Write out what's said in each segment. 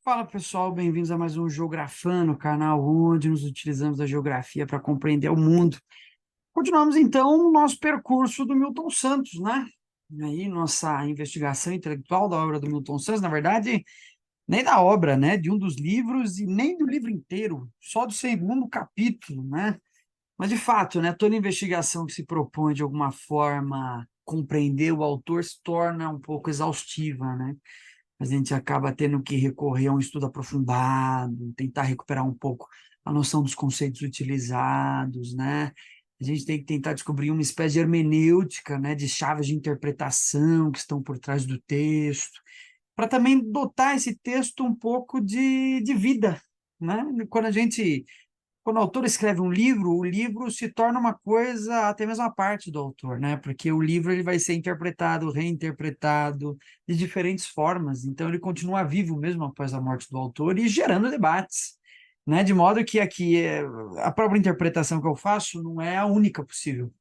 Fala pessoal, bem-vindos a mais um Geografando, canal onde nos utilizamos da geografia para compreender o mundo. Continuamos então o nosso percurso do Milton Santos, né? E aí, nossa investigação intelectual da obra do Milton Santos, na verdade, nem da obra, né? De um dos livros e nem do livro inteiro, só do segundo capítulo, né? Mas de fato, né? Toda investigação que se propõe de alguma forma compreender o autor se torna um pouco exaustiva, né? A gente acaba tendo que recorrer a um estudo aprofundado, tentar recuperar um pouco a noção dos conceitos utilizados, né? A gente tem que tentar descobrir uma espécie de hermenêutica, né, de chaves de interpretação que estão por trás do texto, para também dotar esse texto um pouco de vida, né? Quando o autor escreve um livro, o livro se torna uma coisa, até mesmo a parte do autor, né? Porque o livro ele vai ser interpretado, reinterpretado de diferentes formas. Então, ele continua vivo mesmo após a morte do autor e gerando debates, né? De modo que a própria interpretação que eu faço não é a única possível.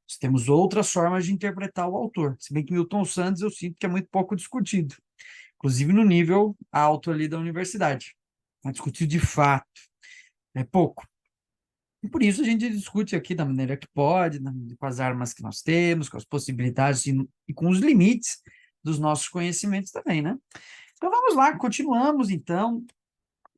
Nós temos outras formas de interpretar o autor. Se bem que Milton Santos eu sinto que é muito pouco discutido, inclusive no nível alto ali da universidade. É discutido de fato, é pouco. E por isso a gente discute aqui da maneira que pode, com as armas que nós temos, com as possibilidades e com os limites dos nossos conhecimentos também, né? Então vamos lá, continuamos então.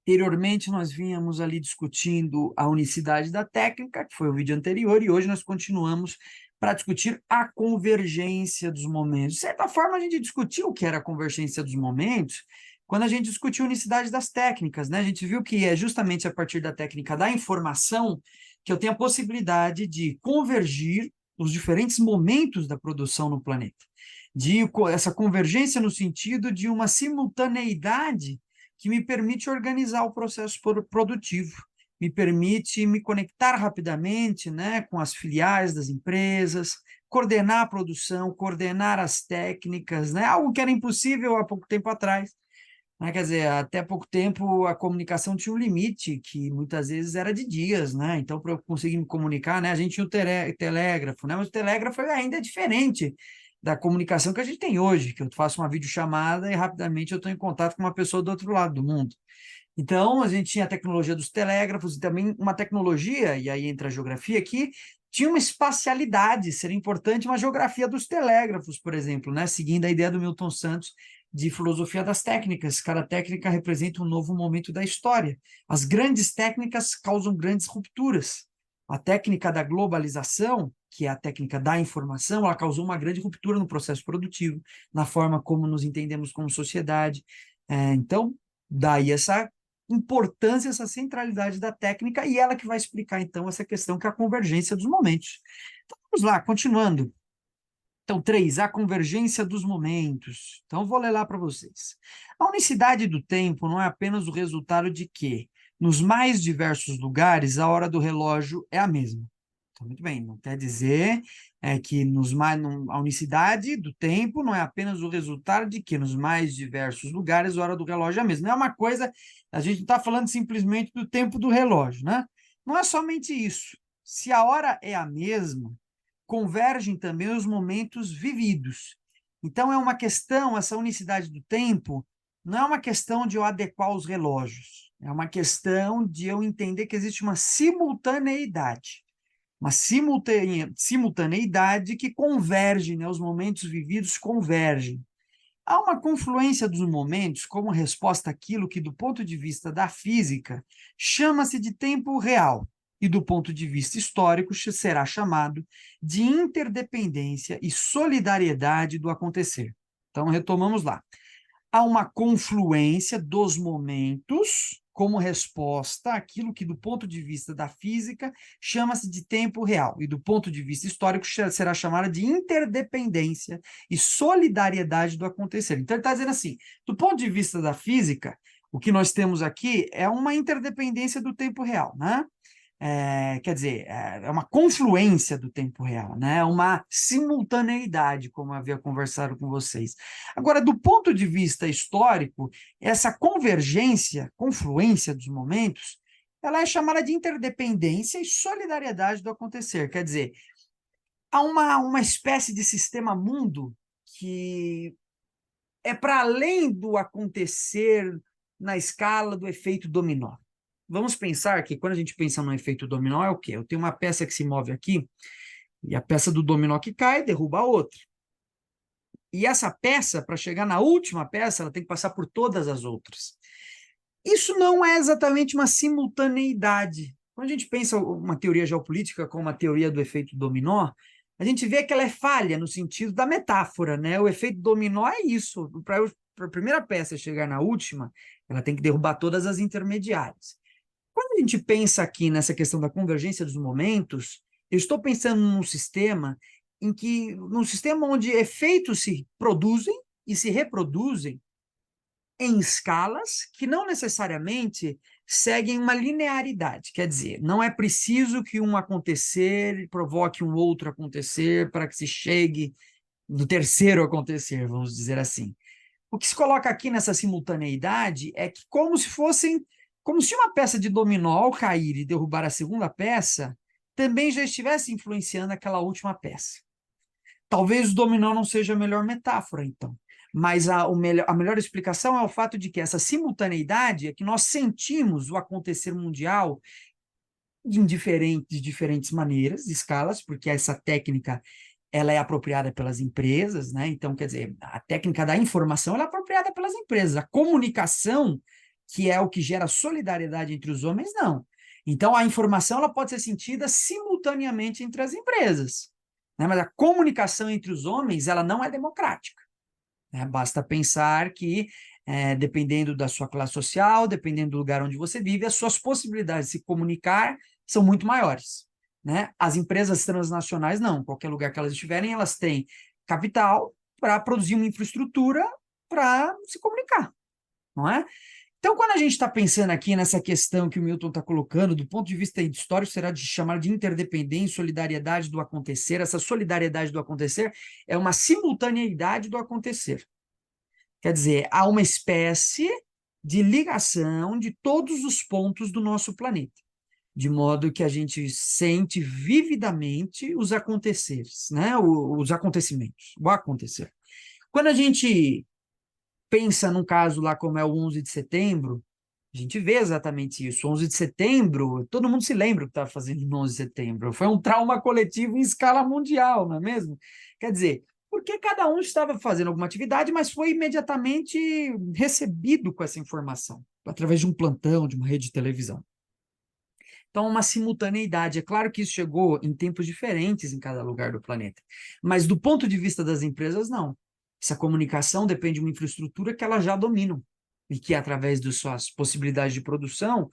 Anteriormente nós vínhamos ali discutindo a unicidade da técnica, que foi o vídeo anterior, e hoje nós continuamos para discutir a convergência dos momentos. De certa forma, a gente discutiu o que era a convergência dos momentos quando a gente discutiu a unicidade das técnicas, né? A gente viu que é justamente a partir da técnica da informação que eu tenho a possibilidade de convergir os diferentes momentos da produção no planeta. Essa convergência no sentido de uma simultaneidade que me permite organizar o processo produtivo, me permite me conectar rapidamente, né, com as filiais das empresas, coordenar a produção, coordenar as técnicas, né, algo que era impossível há pouco tempo atrás. Né? Quer dizer, até pouco tempo a comunicação tinha um limite, que muitas vezes era de dias, né? Então, para eu conseguir me comunicar, né, a gente tinha o telégrafo, né? Mas o telégrafo ainda é diferente da comunicação que a gente tem hoje, que eu faço uma videochamada e rapidamente eu estou em contato com uma pessoa do outro lado do mundo. Então, a gente tinha a tecnologia dos telégrafos e também uma tecnologia, e aí entra a geografia aqui, tinha uma espacialidade, seria importante uma geografia dos telégrafos, por exemplo, né? Seguindo a ideia do Milton Santos de filosofia das técnicas. Cada técnica representa um novo momento da história. As grandes técnicas causam grandes rupturas. A técnica da globalização, que é a técnica da informação, ela causou uma grande ruptura no processo produtivo, na forma como nos entendemos como sociedade. Então, daí essa importância, essa centralidade da técnica, e ela que vai explicar, então, essa questão que é a convergência dos momentos. Então, vamos lá, continuando. Então, 3, a convergência dos momentos. Então, vou ler lá para vocês. A unicidade do tempo não é apenas o resultado de que, nos mais diversos lugares, a hora do relógio é a mesma. Então, muito bem, não quer dizer que a unicidade do tempo não é apenas o resultado de que, nos mais diversos lugares, a hora do relógio é a mesma. Não é uma coisa, a gente não está falando simplesmente do tempo do relógio, né? Não é somente isso. Se a hora é a mesma, convergem também os momentos vividos. Então, é uma questão, essa unicidade do tempo, não é uma questão de eu adequar os relógios, é uma questão de eu entender que existe uma simultaneidade. Uma simultaneidade que converge, né? Os momentos vividos convergem. Há uma confluência dos momentos como resposta àquilo que, do ponto de vista da física, chama-se de tempo real, e do ponto de vista histórico será chamado de interdependência e solidariedade do acontecer. Então, retomamos lá. Há uma confluência dos momentos como resposta àquilo que, do ponto de vista da física, chama-se de tempo real, e do ponto de vista histórico será chamada de interdependência e solidariedade do acontecer. Então, ele está dizendo assim, do ponto de vista da física, o que nós temos aqui é uma interdependência do tempo real, né? Quer dizer, é uma confluência do tempo real, né? Uma simultaneidade, como eu havia conversado com vocês. Agora, do ponto de vista histórico, essa convergência, confluência dos momentos, ela é chamada de interdependência e solidariedade do acontecer. Quer dizer, há uma espécie de sistema mundo que é para além do acontecer na escala do efeito dominó. Vamos pensar que quando a gente pensa no efeito dominó é o quê? Eu tenho uma peça que se move aqui, e a peça do dominó que cai derruba a outra. E essa peça, para chegar na última peça, ela tem que passar por todas as outras. Isso não é exatamente uma simultaneidade. Quando a gente pensa uma teoria geopolítica como a teoria do efeito dominó, a gente vê que ela é falha no sentido da metáfora, né? O efeito dominó é isso. Para a primeira peça chegar na última, ela tem que derrubar todas as intermediárias. Quando a gente pensa aqui nessa questão da convergência dos momentos, eu estou pensando num sistema onde efeitos se produzem e se reproduzem em escalas que não necessariamente seguem uma linearidade. Quer dizer, não é preciso que um acontecer provoque um outro acontecer para que se chegue no terceiro acontecer, vamos dizer assim. O que se coloca aqui nessa simultaneidade é que como se uma peça de dominó ao cair e derrubar a segunda peça, também já estivesse influenciando aquela última peça. Talvez o dominó não seja a melhor metáfora, então. Mas a melhor explicação é o fato de que essa simultaneidade é que nós sentimos o acontecer mundial de diferentes maneiras, escalas, porque essa técnica ela é apropriada pelas empresas, né? Então, quer dizer, a técnica da informação ela é apropriada pelas empresas. A comunicação, que é o que gera solidariedade entre os homens, não. Então, a informação ela pode ser sentida simultaneamente entre as empresas, né? Mas a comunicação entre os homens ela não é democrática, né? Basta pensar que, dependendo da sua classe social, dependendo do lugar onde você vive, as suas possibilidades de se comunicar são muito maiores, né? As empresas transnacionais, não. Qualquer lugar que elas estiverem, elas têm capital para produzir uma infraestrutura para se comunicar, não é? Então, quando a gente está pensando aqui nessa questão que o Milton está colocando, do ponto de vista histórico, será de chamar de interdependência, solidariedade do acontecer. Essa solidariedade do acontecer é uma simultaneidade do acontecer. Quer dizer, há uma espécie de ligação de todos os pontos do nosso planeta, de modo que a gente sente vividamente os aconteceres, né? Os acontecimentos, o acontecer. Quando a gente pensa num caso lá como é o 11 de setembro, a gente vê exatamente isso. 11 de setembro, todo mundo se lembra o que estava fazendo no 11 de setembro. Foi um trauma coletivo em escala mundial, não é mesmo? Quer dizer, porque cada um estava fazendo alguma atividade, mas foi imediatamente recebido com essa informação, através de um plantão, de uma rede de televisão. Então, uma simultaneidade. É claro que isso chegou em tempos diferentes em cada lugar do planeta, mas do ponto de vista das empresas, não. Essa comunicação depende de uma infraestrutura que elas já dominam e que, através de suas possibilidades de produção,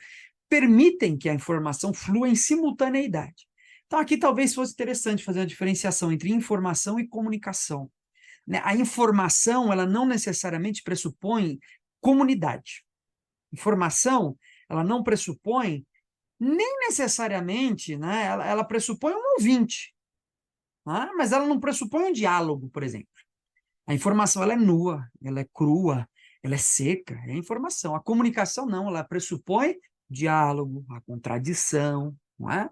permitem que a informação flua em simultaneidade. Então, aqui talvez fosse interessante fazer uma diferenciação entre informação e comunicação, né? A informação, ela não necessariamente pressupõe comunidade. Informação, ela não pressupõe nem necessariamente, né? Ela pressupõe um ouvinte, né? Mas ela não pressupõe um diálogo, por exemplo. A informação ela é nua, ela é crua, ela é seca, é informação. A comunicação não, ela pressupõe diálogo, a contradição, não é?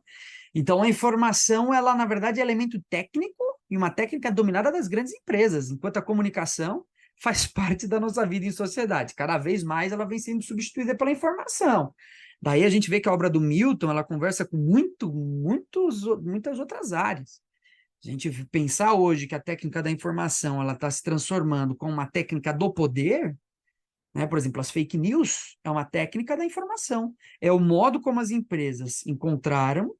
Então a informação, ela na verdade é elemento técnico e uma técnica dominada das grandes empresas, enquanto a comunicação faz parte da nossa vida em sociedade. Cada vez mais ela vem sendo substituída pela informação. Daí a gente vê que a obra do Milton, ela conversa com muitas outras áreas. A gente pensar hoje que a técnica da informação ela está se transformando com uma técnica do poder, né? Por exemplo, as fake news é uma técnica da informação. É o modo como as empresas encontraram,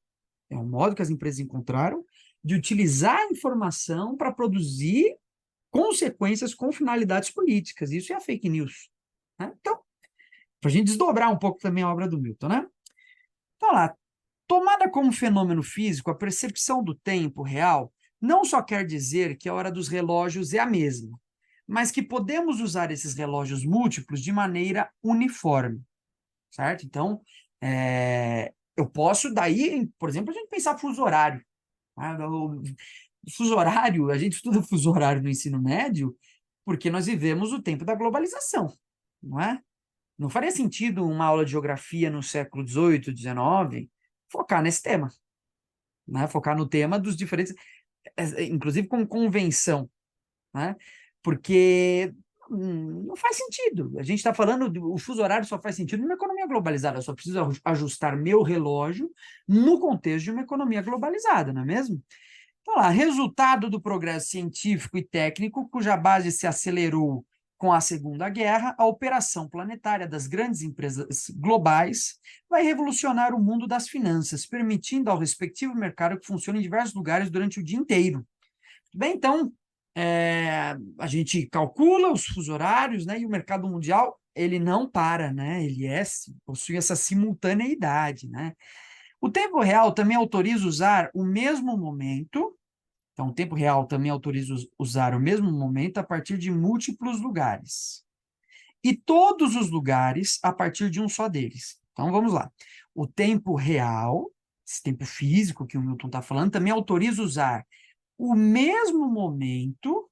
é o modo que as empresas encontraram de utilizar a informação para produzir consequências com finalidades políticas. Isso é a fake news, né? Então, para a gente desdobrar um pouco também a obra do Milton, né? Então, lá, tomada como fenômeno físico, a percepção do tempo real não só quer dizer que a hora dos relógios é a mesma, mas que podemos usar esses relógios múltiplos de maneira uniforme, certo? Então, eu posso daí, por exemplo, a gente pensar fuso horário. Né? O fuso horário, a gente estuda fuso horário no ensino médio porque nós vivemos o tempo da globalização, não é? Não faria sentido uma aula de geografia no século XVIII, XIX, focar nesse tema, né? Focar no tema dos diferentes, inclusive com convenção, né? Porque Não faz sentido. A gente está falando, o fuso horário só faz sentido numa economia globalizada. Eu só preciso ajustar meu relógio no contexto de uma economia globalizada, não é mesmo? Então, lá, resultado do progresso científico e técnico, cuja base se acelerou com a Segunda Guerra, a operação planetária das grandes empresas globais vai revolucionar o mundo das finanças, permitindo ao respectivo mercado que funcione em diversos lugares durante o dia inteiro. Bem, então, a gente calcula os fusos horários, né, e o mercado mundial, ele não para, né, possui essa simultaneidade, né. O tempo real também autoriza usar o mesmo momento, então o tempo real também autoriza usar o mesmo momento a partir de múltiplos lugares. E todos os lugares a partir de um só deles. Então, vamos lá. O tempo real, esse tempo físico que o Milton está falando, também autoriza usar o mesmo momento,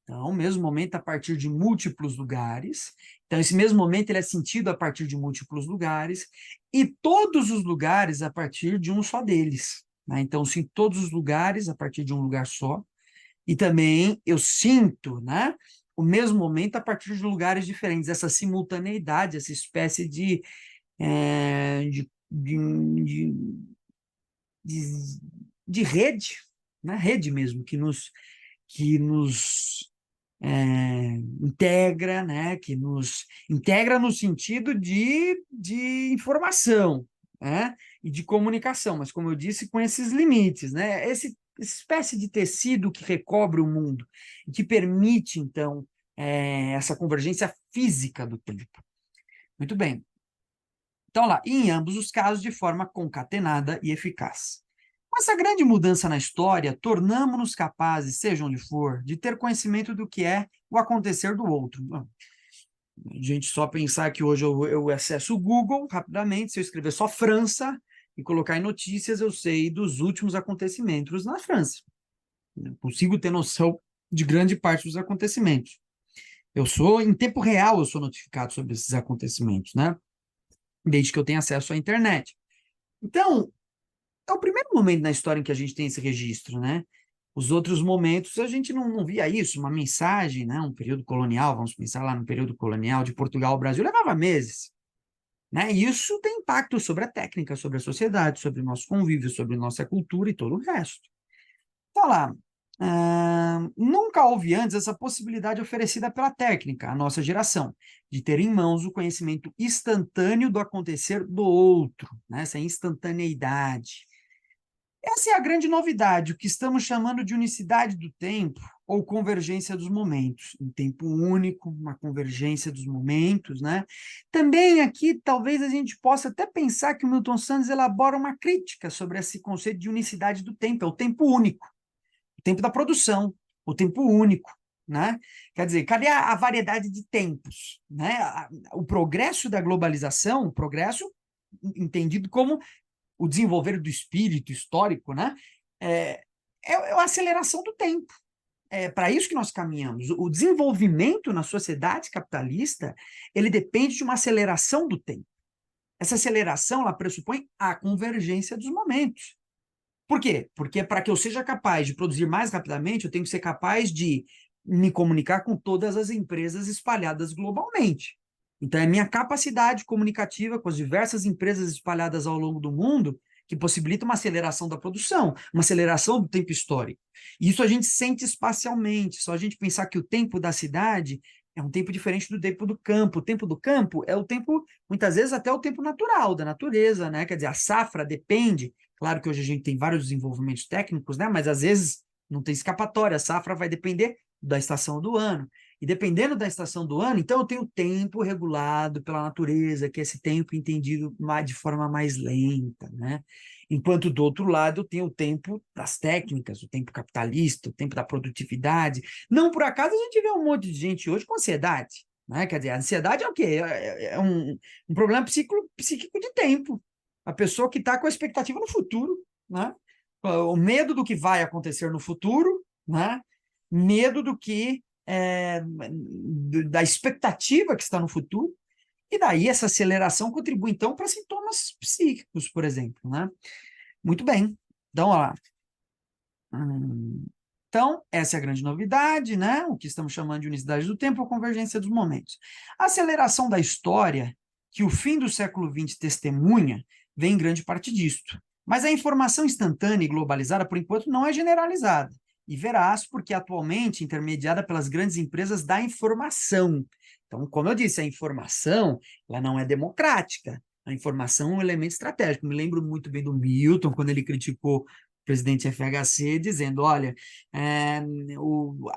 então, o mesmo momento a partir de múltiplos lugares. Então, esse mesmo momento ele é sentido a partir de múltiplos lugares, e todos os lugares a partir de um só deles. Né? Então, sim, todos os lugares a partir de um lugar só. E também eu sinto, né, o mesmo momento a partir de lugares diferentes, essa simultaneidade, essa espécie de, de rede, né, rede mesmo, que nos integra, né, que nos integra no sentido de informação, né, e de comunicação, mas como eu disse, com esses limites, né, essa espécie de tecido que recobre o mundo, e que permite, então, essa convergência física do tempo. Muito bem. Então, lá, em ambos os casos, de forma concatenada e eficaz. Com essa grande mudança na história, tornamo-nos capazes, seja onde for, de ter conhecimento do que é o acontecer do outro. Bom, a gente só pensar que hoje eu acesso o Google rapidamente, se eu escrever só França e colocar em notícias, eu sei dos últimos acontecimentos na França. Eu consigo ter noção de grande parte dos acontecimentos. Em tempo real, eu sou notificado sobre esses acontecimentos, né? Desde que eu tenha acesso à internet. Então, é o primeiro momento na história em que a gente tem esse registro, né? Os outros momentos a gente não via isso, uma mensagem, né? Um período colonial, vamos pensar lá no período colonial de Portugal ao Brasil, levava meses, né? E isso tem impacto sobre a técnica, sobre a sociedade, sobre o nosso convívio, sobre nossa cultura e todo o resto. Então lá, nunca houve antes essa possibilidade oferecida pela técnica, a nossa geração, de ter em mãos o conhecimento instantâneo do acontecer do outro, né? Essa instantaneidade. Essa é a grande novidade, o que estamos chamando de unicidade do tempo ou convergência dos momentos. Um tempo único, uma convergência dos momentos, né? Também aqui, talvez a gente possa até pensar que o Milton Santos elabora uma crítica sobre esse conceito de unicidade do tempo, é o tempo único, o tempo da produção, o tempo único, né? Quer dizer, cadê a variedade de tempos, né? O progresso da globalização, o progresso entendido como o desenvolver do espírito histórico, né? É a aceleração do tempo. É para isso que nós caminhamos. O desenvolvimento na sociedade capitalista, ele depende de uma aceleração do tempo. Essa aceleração, ela pressupõe a convergência dos momentos. Por quê? Porque para que eu seja capaz de produzir mais rapidamente, eu tenho que ser capaz de me comunicar com todas as empresas espalhadas globalmente. Então, é minha capacidade comunicativa com as diversas empresas espalhadas ao longo do mundo que possibilita uma aceleração da produção, uma aceleração do tempo histórico. E isso a gente sente espacialmente, só a gente pensar que o tempo da cidade é um tempo diferente do tempo do campo. O tempo do campo é o tempo, muitas vezes, até o tempo natural, da natureza, né? Quer dizer, a safra depende. Claro que hoje a gente tem vários desenvolvimentos técnicos, né? Mas às vezes não tem escapatória, a safra vai depender da estação do ano. E dependendo da estação do ano, então eu tenho o tempo regulado pela natureza, que é esse tempo entendido de forma mais lenta, né? Enquanto do outro lado eu tenho o tempo das técnicas, o tempo capitalista, o tempo da produtividade. Não por acaso a gente vê um monte de gente hoje com ansiedade, né? Quer dizer, a ansiedade é o quê? É um problema psíquico de tempo. A pessoa que está com a expectativa no futuro, né? O medo do que vai acontecer no futuro, né? Medo do que da expectativa que está no futuro, e daí essa aceleração contribui, então, para sintomas psíquicos, por exemplo, né? Muito bem. Então, ó lá. Então, essa é a grande novidade, né? O que estamos chamando de unicidade do tempo ou convergência dos momentos. A aceleração da história, que o fim do século XX testemunha, vem em grande parte disto. Mas a informação instantânea e globalizada, por enquanto, não é generalizada e veraz, porque atualmente intermediada pelas grandes empresas da informação. Então, como eu disse, a informação ela não é democrática. A informação é um elemento estratégico. Me lembro muito bem do Milton, quando ele criticou presidente FHC, dizendo, olha,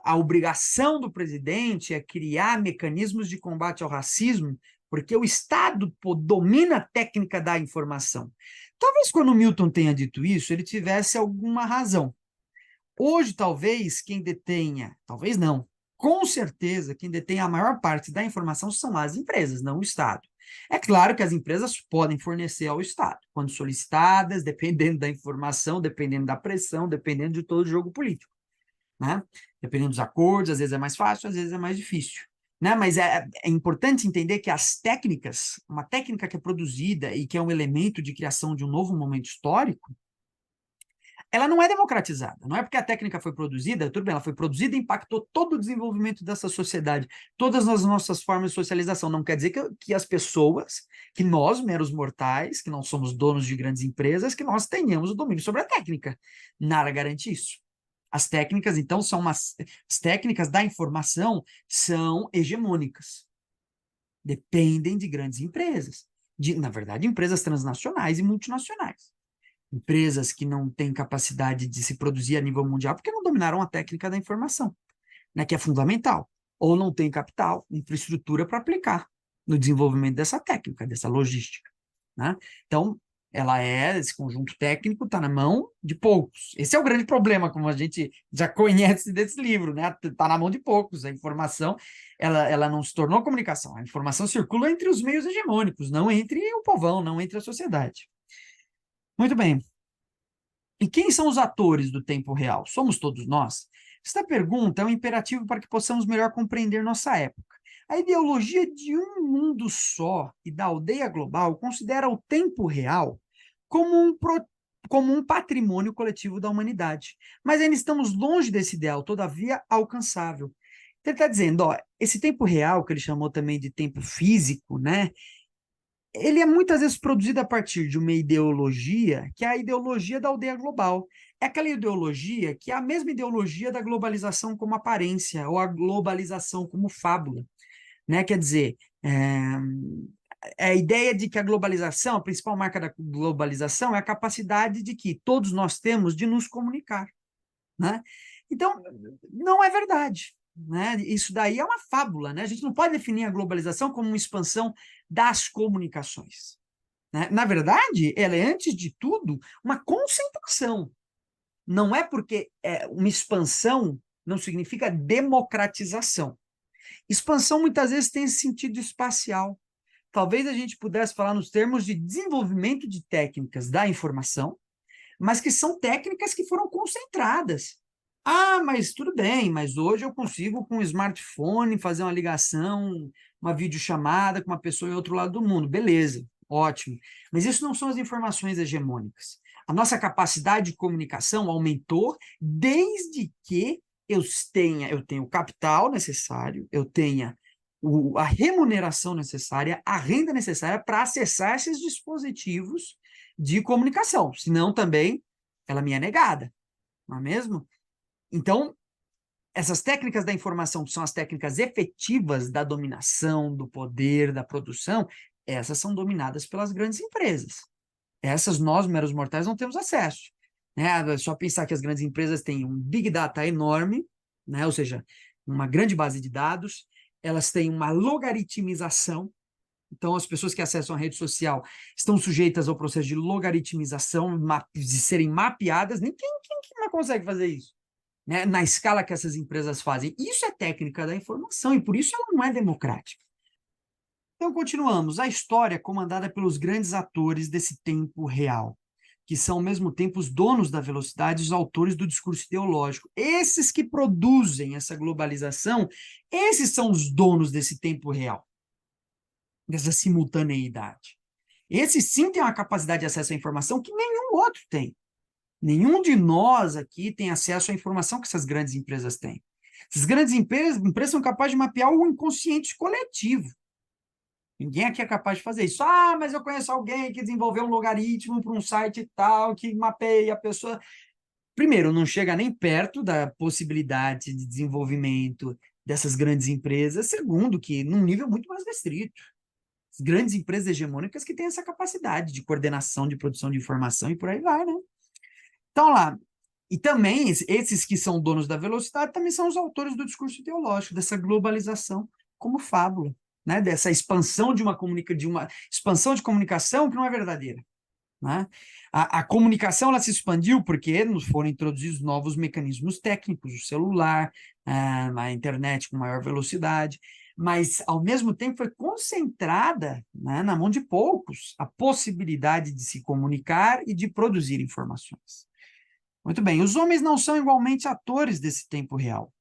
a obrigação do presidente é criar mecanismos de combate ao racismo, porque o Estado domina a técnica da informação. Talvez quando o Milton tenha dito isso, ele tivesse alguma razão. Hoje, talvez, quem detenha, talvez não, com certeza, quem detém a maior parte da informação são as empresas, não o Estado. É claro que as empresas podem fornecer ao Estado, quando solicitadas, dependendo da informação, dependendo da pressão, dependendo de todo o jogo político, né? Dependendo dos acordos, às vezes é mais fácil, às vezes é mais difícil. Né? Mas é importante entender que as técnicas, uma técnica que é produzida e que é um elemento de criação de um novo momento histórico, ela não é democratizada. Não é porque a técnica foi produzida, tudo bem, ela foi produzida e impactou todo o desenvolvimento dessa sociedade, todas as nossas formas de socialização. Não quer dizer que as pessoas, que nós, meros mortais, que não somos donos de grandes empresas, que nós tenhamos o domínio sobre a técnica. Nada garante isso. As técnicas, então, as técnicas da informação são hegemônicas. Dependem de grandes empresas. Na verdade, empresas transnacionais e multinacionais. Empresas que não têm capacidade de se produzir a nível mundial porque não dominaram a técnica da informação, né, que é fundamental, ou não tem capital, infraestrutura para aplicar no desenvolvimento dessa técnica, dessa logística. Né? Então, esse conjunto técnico está na mão de poucos. Esse é o grande problema, como a gente já conhece desse livro, né? Está na mão de poucos. A informação, ela não se tornou comunicação. A informação circula entre os meios hegemônicos, não entre o povão, não entre a sociedade. Muito bem. E quem são os atores do tempo real? Somos todos nós? Esta pergunta é um imperativo para que possamos melhor compreender nossa época. A ideologia de um mundo só e da aldeia global considera o tempo real como um patrimônio coletivo da humanidade. Mas ainda estamos longe desse ideal, todavia alcançável. Então, ele está dizendo, ó, esse tempo real, que ele chamou também de tempo físico, né? Ele é muitas vezes produzido a partir de uma ideologia que é a ideologia da aldeia global. É aquela ideologia que é a mesma ideologia da globalização como aparência, ou a globalização como fábula. Né? Quer dizer, é a ideia de que a globalização, a principal marca da globalização, é a capacidade de que todos nós temos de nos comunicar. Né? Então, não é verdade. Né? Isso daí é uma fábula. Né? A gente não pode definir a globalização como uma expansão das comunicações. Né? Na verdade, ela é, antes de tudo, uma concentração. Não é porque uma expansão não significa democratização. Expansão, muitas vezes, tem esse sentido espacial. Talvez a gente pudesse falar nos termos de desenvolvimento de técnicas da informação, mas que são técnicas que foram concentradas. Ah, mas tudo bem, mas hoje eu consigo, com um smartphone, fazer uma ligação, uma videochamada com uma pessoa em outro lado do mundo. Beleza, ótimo. Mas isso não são as informações hegemônicas. A nossa capacidade de comunicação aumentou desde que eu tenha o capital necessário, eu tenha a remuneração necessária, a renda necessária para acessar esses dispositivos de comunicação. Senão, também, ela me é negada, não é mesmo? Então, essas técnicas da informação, que são as técnicas efetivas da dominação, do poder, da produção, essas são dominadas pelas grandes empresas. Essas nós, meros mortais, não temos acesso. Né? É só pensar que as grandes empresas têm um big data enorme, né? Ou seja, uma grande base de dados, elas têm uma logaritmização. Então, as pessoas que acessam a rede social estão sujeitas ao processo de logaritmização, de serem mapeadas. Nem quem consegue fazer isso? Né? Na escala que essas empresas fazem. Isso é técnica da informação e por isso ela não é democrática. Então, continuamos. A história é comandada pelos grandes atores desse tempo real, que são, ao mesmo tempo, os donos da velocidade e os autores do discurso ideológico. Esses que produzem essa globalização, esses são os donos desse tempo real, dessa simultaneidade. Esses sim têm uma capacidade de acesso à informação que nenhum outro tem. Nenhum de nós aqui tem acesso à informação que essas grandes empresas têm. Essas grandes empresas são capazes de mapear o inconsciente coletivo. Ninguém aqui é capaz de fazer isso. Ah, mas eu conheço alguém que desenvolveu um logaritmo para um site tal, que mapeia a pessoa. Primeiro, não chega nem perto da possibilidade de desenvolvimento dessas grandes empresas. Segundo, que num nível muito mais restrito. As grandes empresas hegemônicas que têm essa capacidade de coordenação, de produção de informação e por aí vai, né? Então, lá. E também, esses que são donos da velocidade também são os autores do discurso ideológico, dessa globalização como fábula, né? Dessa expansão de uma expansão de comunicação que não é verdadeira. Né? A comunicação ela se expandiu porque nos foram introduzidos novos mecanismos técnicos, o celular, a internet com maior velocidade, mas, ao mesmo tempo, foi concentrada, né, na mão de poucos a possibilidade de se comunicar e de produzir informações. Muito bem, os homens não são igualmente atores desse tempo real.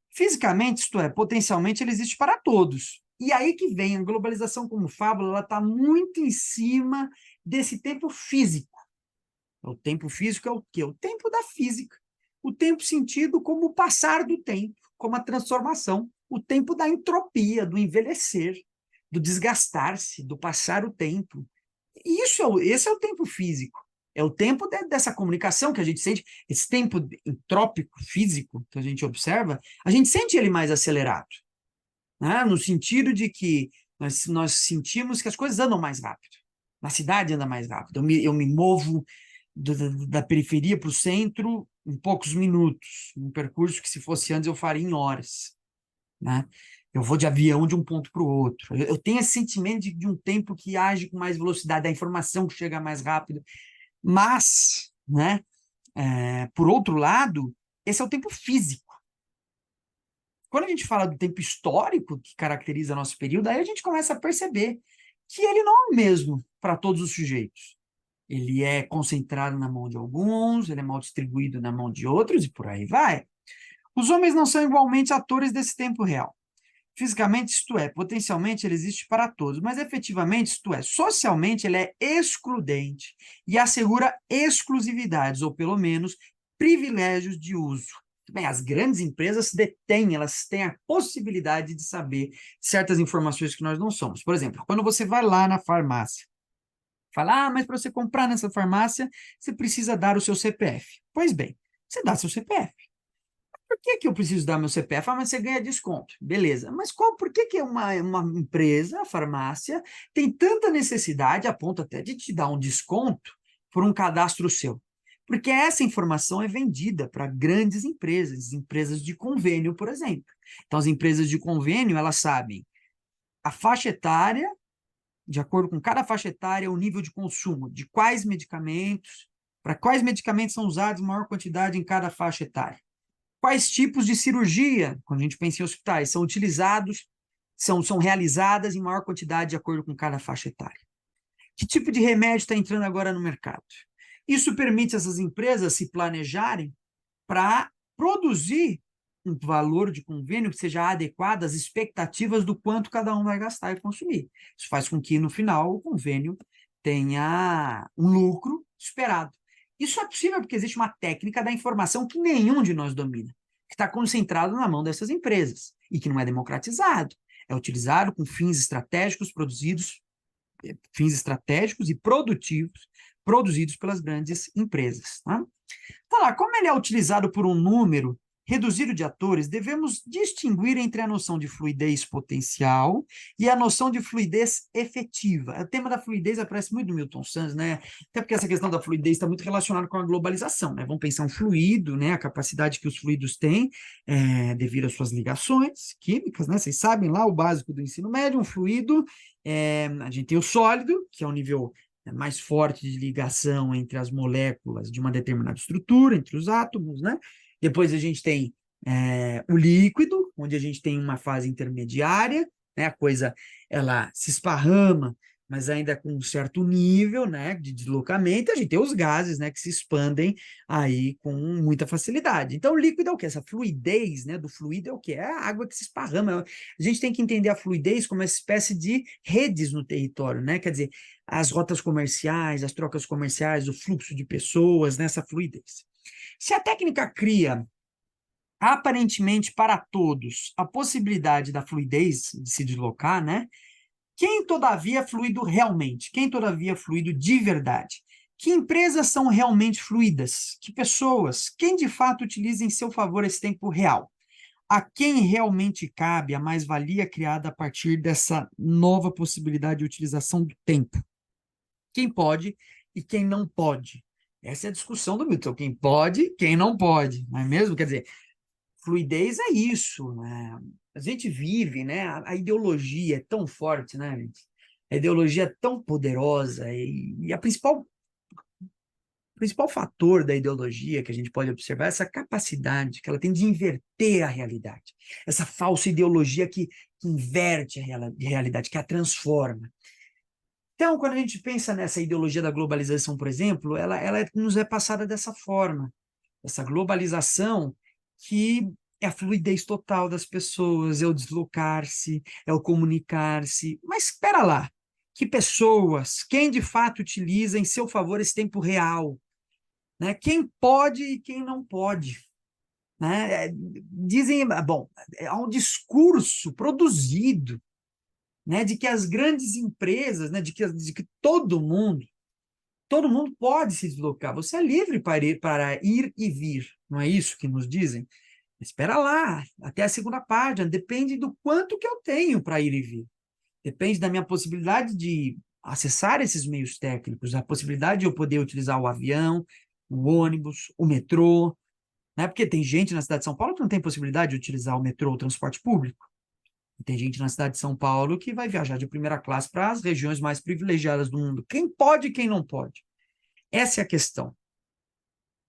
Fisicamente, isto é, potencialmente, ele existe para todos. E aí que vem a globalização como fábula, ela está muito em cima desse tempo físico. O tempo físico é o quê? O tempo da física. O tempo sentido como o passar do tempo, como a transformação. O tempo da entropia, do envelhecer, do desgastar-se, do passar o tempo. E esse é o tempo físico. É o tempo dessa comunicação que a gente sente, esse tempo entrópico, físico, que a gente observa, a gente sente ele mais acelerado, né? No sentido de que nós sentimos que as coisas andam mais rápido. Na cidade anda mais rápido. Eu me movo da periferia para o centro em poucos minutos, um percurso que, se fosse antes, eu faria em horas. Né? Eu vou de avião de um ponto para o outro. Eu tenho esse sentimento de um tempo que age com mais velocidade, da informação que chega mais rápido. Mas, né, por outro lado, esse é o tempo físico. Quando a gente fala do tempo histórico que caracteriza nosso período, aí a gente começa a perceber que ele não é o mesmo para todos os sujeitos. Ele é concentrado na mão de alguns, ele é mal distribuído na mão de outros, e por aí vai. Os homens não são igualmente atores desse tempo real. Fisicamente, isto é, potencialmente ele existe para todos, mas efetivamente, isto é, socialmente ele é excludente e assegura exclusividades, ou pelo menos privilégios de uso. Bem, as grandes empresas detêm, elas têm a possibilidade de saber certas informações que nós não somos. Por exemplo, quando você vai lá na farmácia, fala, mas para você comprar nessa farmácia, você precisa dar o seu CPF. Pois bem, você dá seu CPF. Por que eu preciso dar meu CPF? Ah, mas você ganha desconto. Beleza. Mas por que uma empresa, a farmácia, tem tanta necessidade, a ponto até de te dar um desconto por um cadastro seu? Porque essa informação é vendida para grandes empresas, empresas de convênio, por exemplo. Então, as empresas de convênio, elas sabem a faixa etária, de acordo com cada faixa etária, o nível de consumo, de quais medicamentos, para quais medicamentos são usados maior quantidade em cada faixa etária. Quais tipos de cirurgia, quando a gente pensa em hospitais, são utilizados, são realizadas em maior quantidade de acordo com cada faixa etária? Que tipo de remédio está entrando agora no mercado? Isso permite essas empresas se planejarem para produzir um valor de convênio que seja adequado às expectativas do quanto cada um vai gastar e consumir. Isso faz com que, no final, o convênio tenha um lucro esperado. Isso é possível porque existe uma técnica da informação que nenhum de nós domina, que está concentrado na mão dessas empresas e que não é democratizado. É utilizado com fins estratégicos e produtivos, produzidos pelas grandes empresas. Tá? Tá lá, como ele é utilizado por um número reduzido de atores, devemos distinguir entre a noção de fluidez potencial e a noção de fluidez efetiva. O tema da fluidez aparece muito no Milton Santos, né? Até porque essa questão da fluidez está muito relacionada com a globalização, né? Vamos pensar um fluido, né? A capacidade que os fluidos têm devido às suas ligações químicas, né? Vocês sabem lá o básico do ensino médio, um fluido, a gente tem o sólido, que é o nível mais forte de ligação entre as moléculas de uma determinada estrutura, entre os átomos, né? Depois a gente tem o líquido, onde a gente tem uma fase intermediária, né? A coisa ela se esparrama mas ainda com um certo nível, né, de deslocamento. A gente tem os gases, né, que se expandem aí com muita facilidade. Então, o líquido é o quê? Essa fluidez, né, do fluido é o quê? É a água que se esparrama. A gente tem que entender a fluidez como uma espécie de redes no território, né? Quer dizer, as rotas comerciais, as trocas comerciais, o fluxo de pessoas, nessa fluidez. Se a técnica cria aparentemente para todos a possibilidade da fluidez de se deslocar, né? Quem, todavia, é fluido realmente? Quem, todavia, é fluido de verdade? Que empresas são realmente fluidas? Que pessoas? Quem, de fato, utiliza em seu favor esse tempo real? A quem realmente cabe a mais-valia criada a partir dessa nova possibilidade de utilização do tempo? Quem pode e quem não pode? Essa é a discussão do Milton. Quem pode, quem não pode, não é mesmo? Quer dizer, fluidez é isso, né? A gente vive, né? A ideologia é tão forte, né, gente? A ideologia é tão poderosa e a principal fator da ideologia que a gente pode observar é essa capacidade que ela tem de inverter a realidade. Essa falsa ideologia que inverte a realidade, que a transforma. Então, quando a gente pensa nessa ideologia da globalização, por exemplo, ela nos é passada dessa forma. Essa globalização que é a fluidez total das pessoas, é o deslocar-se, é o comunicar-se. Mas espera lá, que pessoas, quem de fato utiliza em seu favor esse tempo real? Né? Quem pode e quem não pode? Né? Dizem, bom, há um discurso produzido, né, de que as grandes empresas, né, de que todo mundo pode se deslocar. Você é livre para ir e vir, não é isso que nos dizem? Espera lá, até a segunda página, depende do quanto que eu tenho para ir e vir. Depende da minha possibilidade de acessar esses meios técnicos, a possibilidade de eu poder utilizar o avião, o ônibus, o metrô, né? Porque tem gente na cidade de São Paulo que não tem possibilidade de utilizar o metrô, o transporte público. E tem gente na cidade de São Paulo que vai viajar de primeira classe para as regiões mais privilegiadas do mundo. Quem pode e quem não pode? Essa é a questão.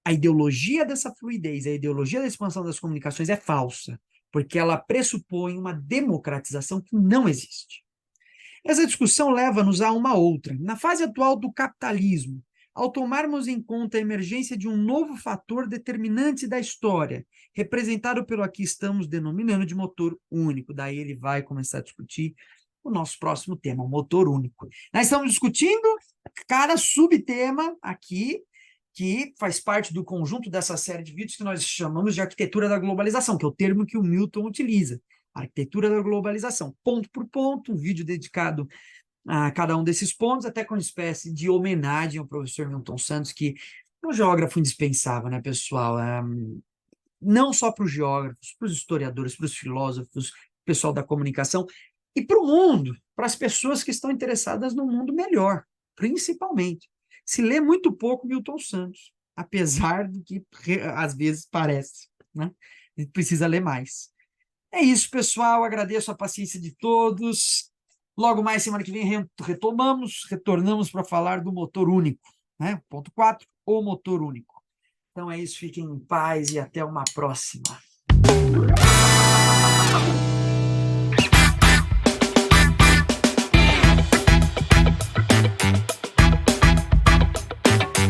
A ideologia dessa fluidez, a ideologia da expansão das comunicações é falsa, porque ela pressupõe uma democratização que não existe. Essa discussão leva-nos a uma outra. Na fase atual do capitalismo, ao tomarmos em conta a emergência de um novo fator determinante da história, representado pelo aqui estamos denominando de motor único. Daí ele vai começar a discutir o nosso próximo tema, o motor único. Nós estamos discutindo cada subtema aqui que faz parte do conjunto dessa série de vídeos que nós chamamos de arquitetura da globalização, que é o termo que o Milton utiliza. Arquitetura da globalização, ponto por ponto, um vídeo dedicado a cada um desses pontos, até com uma espécie de homenagem ao professor Milton Santos, que é um geógrafo indispensável, né, pessoal? Não só para os geógrafos, para os historiadores, para os filósofos, pessoal da comunicação, e para o mundo, para as pessoas que estão interessadas num mundo melhor, principalmente. Se lê muito pouco Milton Santos, apesar do que às vezes parece, né? A gente precisa ler mais. É isso, pessoal. Agradeço a paciência de todos. Logo mais, semana que vem, retornamos para falar do motor único, né? Ponto 4, o motor único. Então é isso, fiquem em paz e até uma próxima.